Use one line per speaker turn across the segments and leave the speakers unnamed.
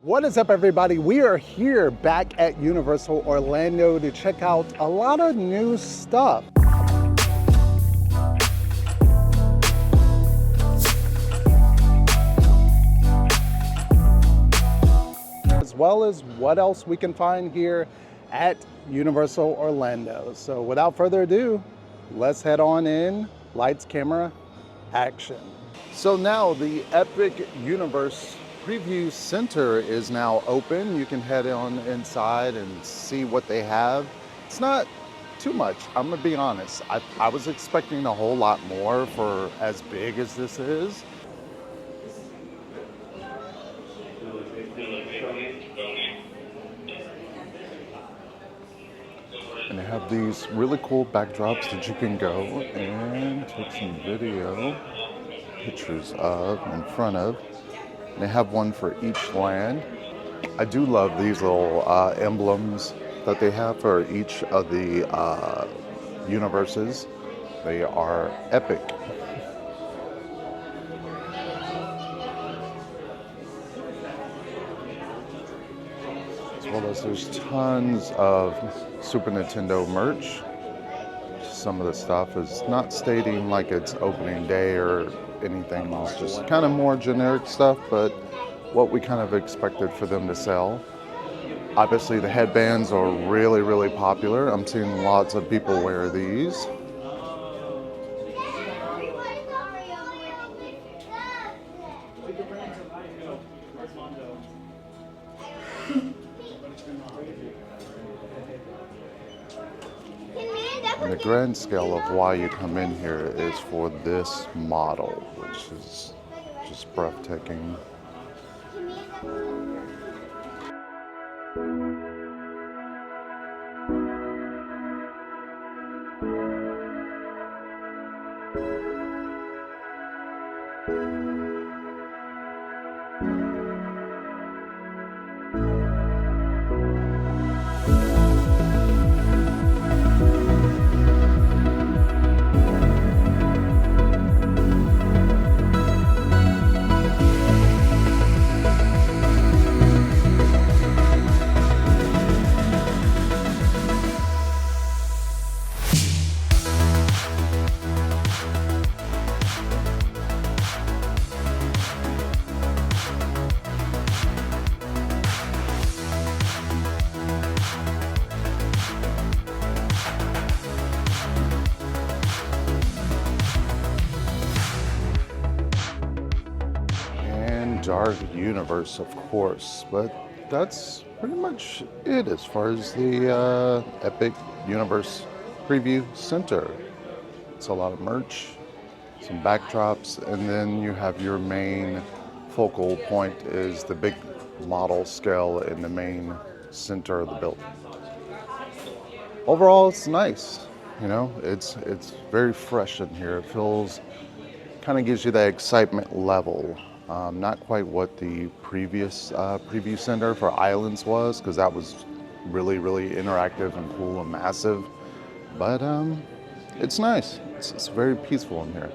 What is up, everybody? We are here back at Universal Orlando to check out a lot of new stuff. As well as what else we can find here at Universal Orlando. So without further ado, let's head on in. Lights, camera, action. So now the Epic Universe Preview Center is now open. You can head on inside and see what they have. It's not too much, I'm gonna be honest. I was expecting a whole lot more for as big as this is. And they have these really cool backdrops that you can go and take some video pictures of in front of. And they have one for each land. I do love these little emblems that they have for each of the universes. They are epic. As well as there's tons of Super Nintendo merch. Some of the stuff is not stating like it's opening day or anything. It's just kind of more generic stuff, but what we kind of expected for them to sell. Obviously the headbands are really, really popular. I'm seeing lots of people wear these. And the grand scale of why you come in here is for this model, which is just breathtaking. Dark Universe, of course, but that's pretty much it as far as the Epic Universe Preview Center. It's a lot of merch, some backdrops, and then you have your main focal point is the big model scale in the main center of the building. Overall, it's nice. You know, it's very fresh in here. It feels, kind of gives you that excitement level. Not quite what the previous preview center for Islands was, because that was really, really interactive and cool and massive. But it's nice. It's very peaceful in here.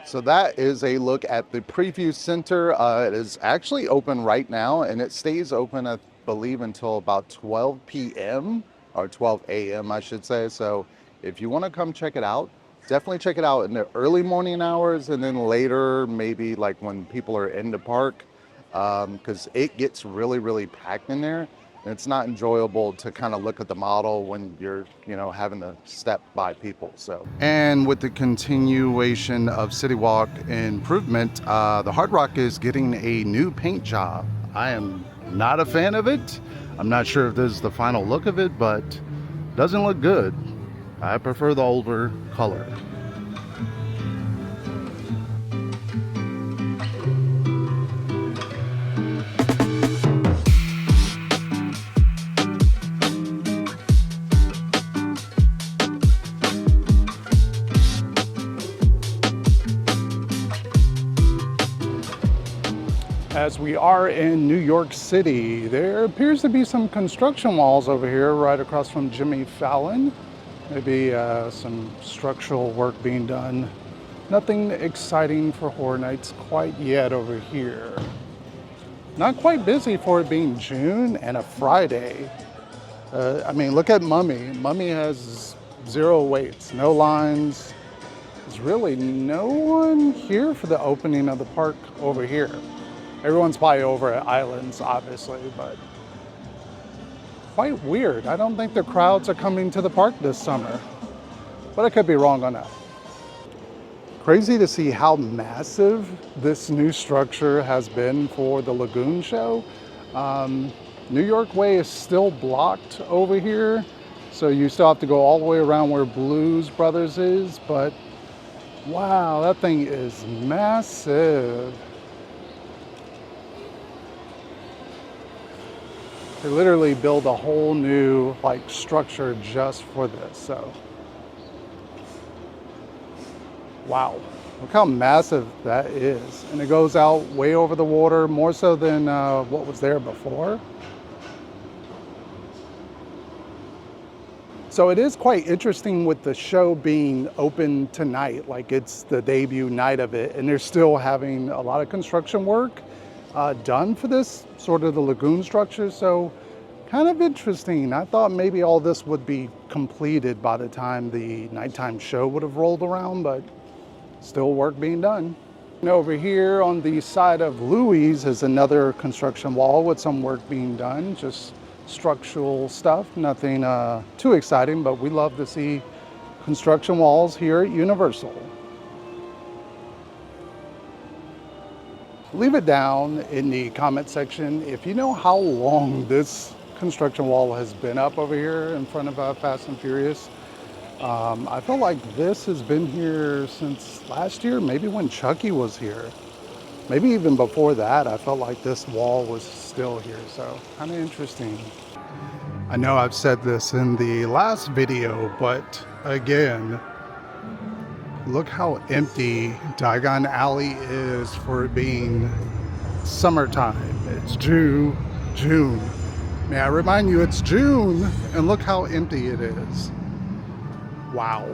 So that is a look at the preview center. It is actually open right now, and it stays open, I believe, until about 12 p.m. or 12 a.m. I should say. So if you want to come check it out, definitely check it out in the early morning hours, and then later, maybe like when people are in the park, because it gets really, really packed in there. And it's not enjoyable to kind of look at the model when you're, you know, having to step by people. So, and with the continuation of City Walk improvement, the Hard Rock is getting a new paint job. I am not a fan of it. I'm not sure if this is the final look of it, but doesn't look good. I prefer the older color. As we are in New York City, there appears to be some construction walls over here right across from Jimmy Fallon. Maybe some structural work being done. Nothing exciting for Horror Nights quite yet over here.
Not quite busy for it being June and a Friday. I mean, look at Mummy. Mummy has zero waits, no lines. There's really no one here for the opening of the park over here. Everyone's probably over at Islands, obviously, but quite weird. I don't think the crowds are coming to the park this summer, but I could be wrong on that. Crazy to see how massive this new structure has been for the Lagoon Show. New York Way is still blocked over here, so you still have to go all the way around where Blues Brothers is, but wow, that thing is massive. They literally build a whole new structure just for this, so wow, look how massive that is. And it goes out way over the water, more so than what was there before. So it is quite interesting with the show being open tonight, like it's the debut night of it, and they're still having a lot of construction work done for this, sort of the lagoon structure. So kind of interesting. I thought maybe all this would be completed by the time the nighttime show would have rolled around, but still work being done. And over here on the side of Louis is another construction wall with some work being done, just structural stuff, nothing too exciting, but we love to see construction walls here at Universal. Leave it down in the comment section if you know how long this construction wall has been up over here in front of Fast and Furious. I feel like this has been here since last year, maybe when Chucky was here. Maybe even before that, I felt like this wall was still here, so kind of interesting. I know I've said this in the last video, but again, look how empty Diagon Alley is for it being summertime. It's June. May I remind you, it's June, and look how empty it is. Wow.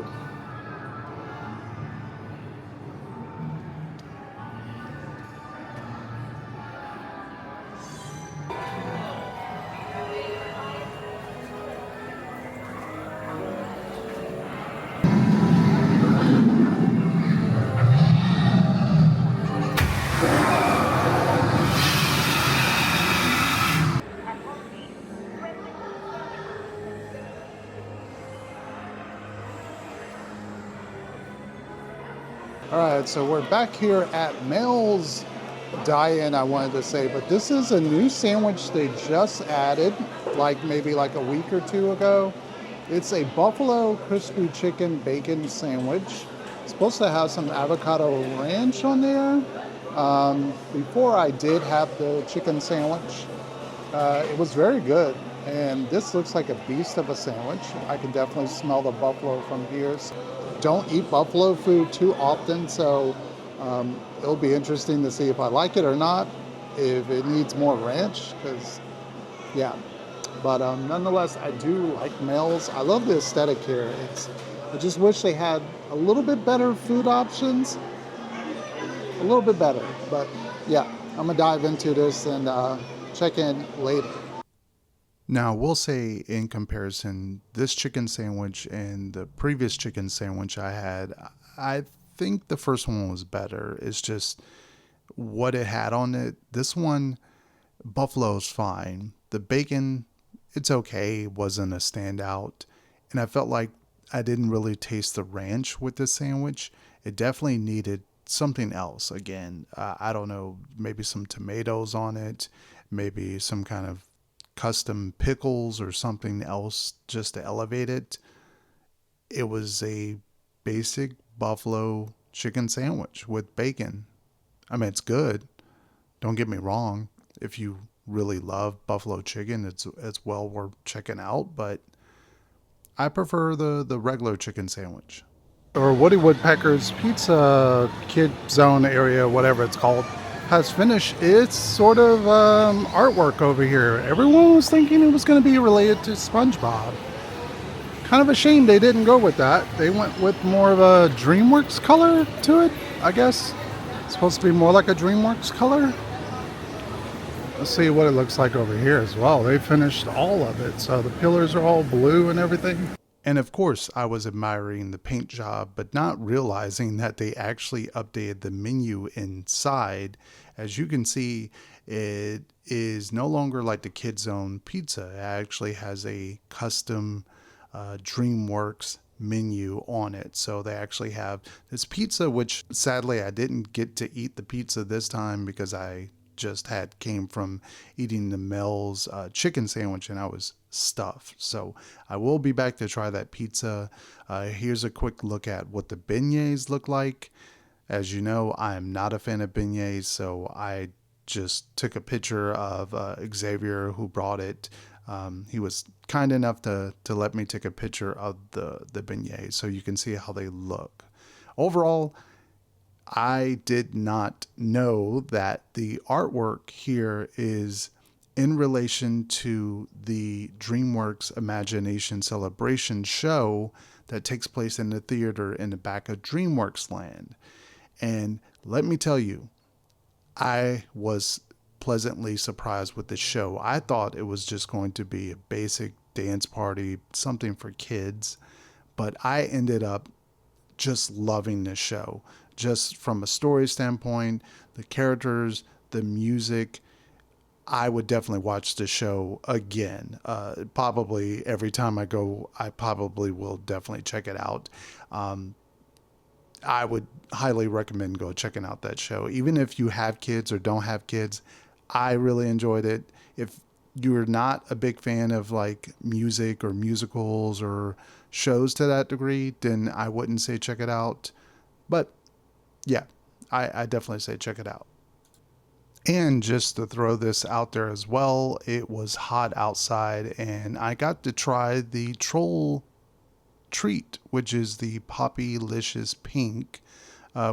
All right, so we're back here at Mel's Dine, I wanted to say, but this is a new sandwich they just added, maybe a week or two ago. It's a buffalo crispy chicken bacon sandwich. It's supposed to have some avocado ranch on there. Before I did have the chicken sandwich. It was very good, and this looks like a beast of a sandwich. I can definitely smell the buffalo from here. Don't eat buffalo food too often, so it'll be interesting to see if I like it or not, if it needs more ranch, because yeah. But nonetheless, I do like Mel's. I love the aesthetic here. I just wish they had a little bit better food options, a little bit better. But yeah, I'm gonna dive into this and check in later. Now, we'll say in comparison, this chicken sandwich and the previous chicken sandwich I had, I think the first one was better. It's just what it had on it. This one, buffalo's fine. The bacon, it's okay. It wasn't a standout. And I felt like I didn't really taste the ranch with this sandwich. It definitely needed something else. Again, I don't know, maybe some tomatoes on it, maybe some kind of custom pickles or something else just to elevate it. It was a basic buffalo chicken sandwich with bacon. I mean, it's good. Don't get me wrong. If you really love buffalo chicken, it's well worth checking out, but I prefer the regular chicken sandwich. Or Woody Woodpecker's Pizza Kid Zone area, whatever it's called, has finished its sort of artwork over here. Everyone was thinking it was going to be related to SpongeBob. Kind of a shame they didn't go with that. They went with more of a Dreamworks color to it, I guess. It's supposed to be more like a Dreamworks color. Let's see what it looks like over here as well. They finished all of it, so the pillars are all blue and everything. And of course, I was admiring the paint job, but not realizing that they actually updated the menu inside. As you can see, it is no longer like the Kid Zone pizza. It actually has a custom Dreamworks menu on it. So they actually have this pizza, which sadly I didn't get to eat the pizza this time because I just came from eating the Mel's chicken sandwich and I was stuffed. So I will be back to try that pizza. Here's a quick look at what the beignets look like. As you know, I am not a fan of beignets, so I just took a picture of Xavier who brought it. He was kind enough to let me take a picture of the beignets so you can see how they look. Overall, I did not know that the artwork here is in relation to the DreamWorks Imagination Celebration show that takes place in the theater in the back of DreamWorks Land. And let me tell you, I was pleasantly surprised with the show. I thought it was just going to be a basic dance party, something for kids, but I ended up just loving this show. Just from a story standpoint, the characters, the music, I would definitely watch the show again. Probably every time I go, I probably will definitely check it out. I would highly recommend go checking out that show. Even if you have kids or don't have kids, I really enjoyed it. If you're not a big fan of like music or musicals or shows to that degree, then I wouldn't say check it out. But yeah, I definitely say check it out. And just to throw this out there as well, it was hot outside and I got to try the troll treat, which is the Poppylicious Pink,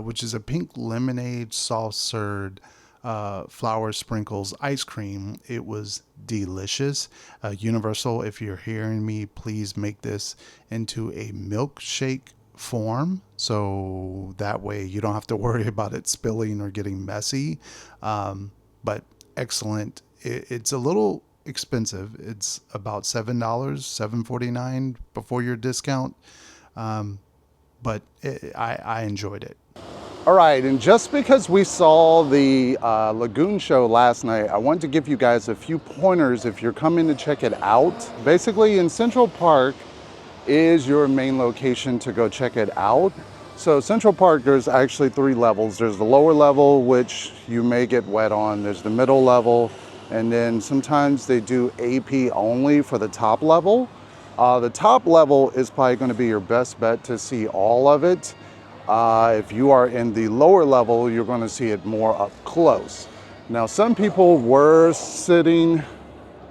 which is a pink lemonade soft served flour sprinkles ice cream. It was delicious. Universal, if you're hearing me, please make this into a milkshake form so that way you don't have to worry about it spilling or getting messy. But excellent. It's a little expensive. It's about $7, $7.49 before your discount. But I enjoyed it. All right, and just because we saw the Lagoon Show last night, I wanted to give you guys a few pointers if you're coming to check it out. Basically, in Central Park is your main location to go check it out. So Central Park, there's actually 3 levels. There's the lower level, which you may get wet on. There's the middle level, and then sometimes they do AP only for the top level. The top level is probably going to be your best bet to see all of it. If you are in the lower level, you're going to see it more up close. Now, some people were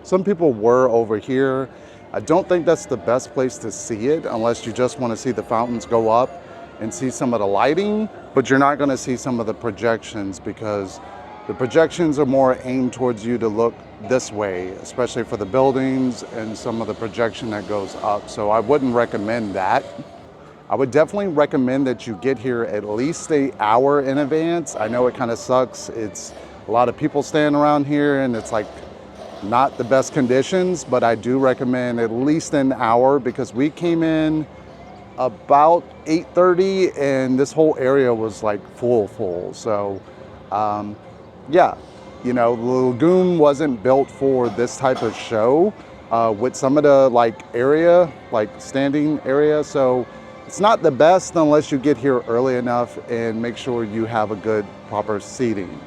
over here. I don't think that's the best place to see it unless you just want to see the fountains go up and see some of the lighting, but you're not going to see some of the projections because the projections are more aimed towards you to look this way, especially for the buildings and some of the projection that goes up. So I wouldn't recommend that. I would definitely recommend that you get here at least an hour in advance. I know it kind of sucks. It's a lot of people standing around here and it's like not the best conditions, but I do recommend at least an hour because we came in about 8:30 and this whole area was like full. So yeah, you know, the Lagoon wasn't built for this type of show with some of the like area, like standing area. So it's not the best unless you get here early enough and make sure you have a good proper seating.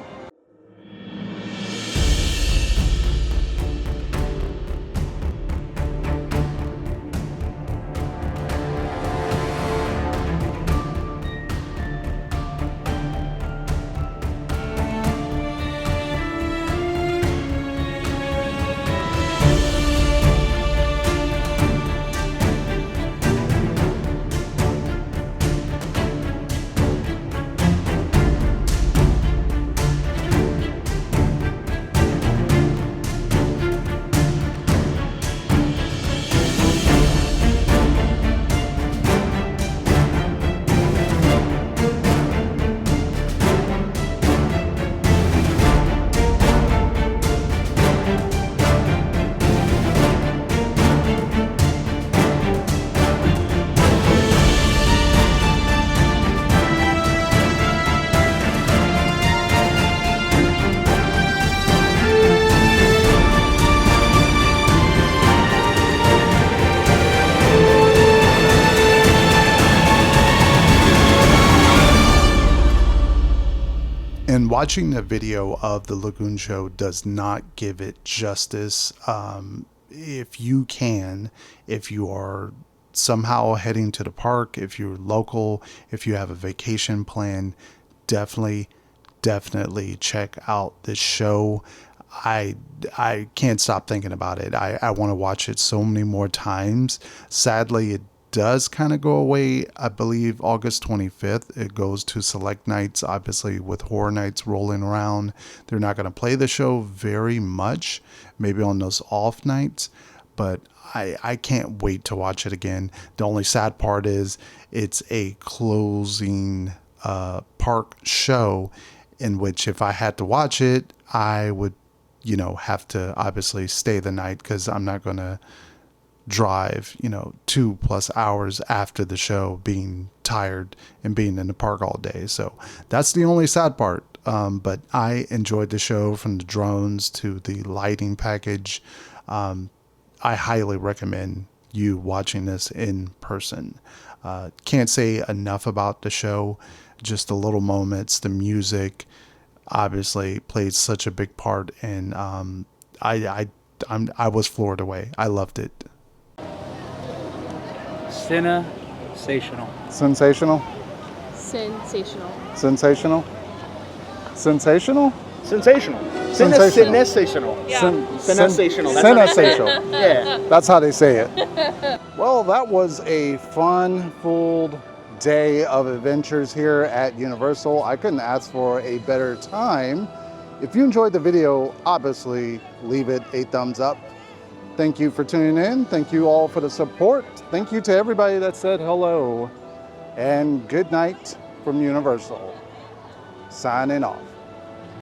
watching the video of the Lagoon Show does not give it justice. If you can, if you are somehow heading to the park, if you're local, if you have a vacation plan, definitely check out this show. I can't stop thinking about it. I want to watch it so many more times. Sadly, it does kind of go away, I believe, August 25th. It goes to select nights. Obviously, with Horror Nights rolling around, they're not going to play the show very much, maybe on those off nights, but I can't wait to watch it again. The only sad part is it's a closing park show, in which if I had to watch it, I would, have to obviously stay the night, because I'm not going to drive, 2+ hours after the show, being tired and being in the park all day. So that's the only sad part. But I enjoyed the show, from the drones to the lighting package. I highly recommend you watching this in person. Can't say enough about the show. Just the little moments, the music obviously played such a big part, and I was floored away. I loved it.
CineSational.
Sensational?
Sensational.
Sensational? Sensational?
Sensational.
Sensational.
CineSational.
Yeah.
CineSational. That's how they say it.
Sensational.
Yeah.
That's how they say it. Well, that was a fun-filled day of adventures here at Universal. I couldn't ask for a better time. If you enjoyed the video, obviously leave it a thumbs up. Thank you for tuning in. Thank you all for the support. Thank you to everybody that said hello. And good night from Universal. Signing off.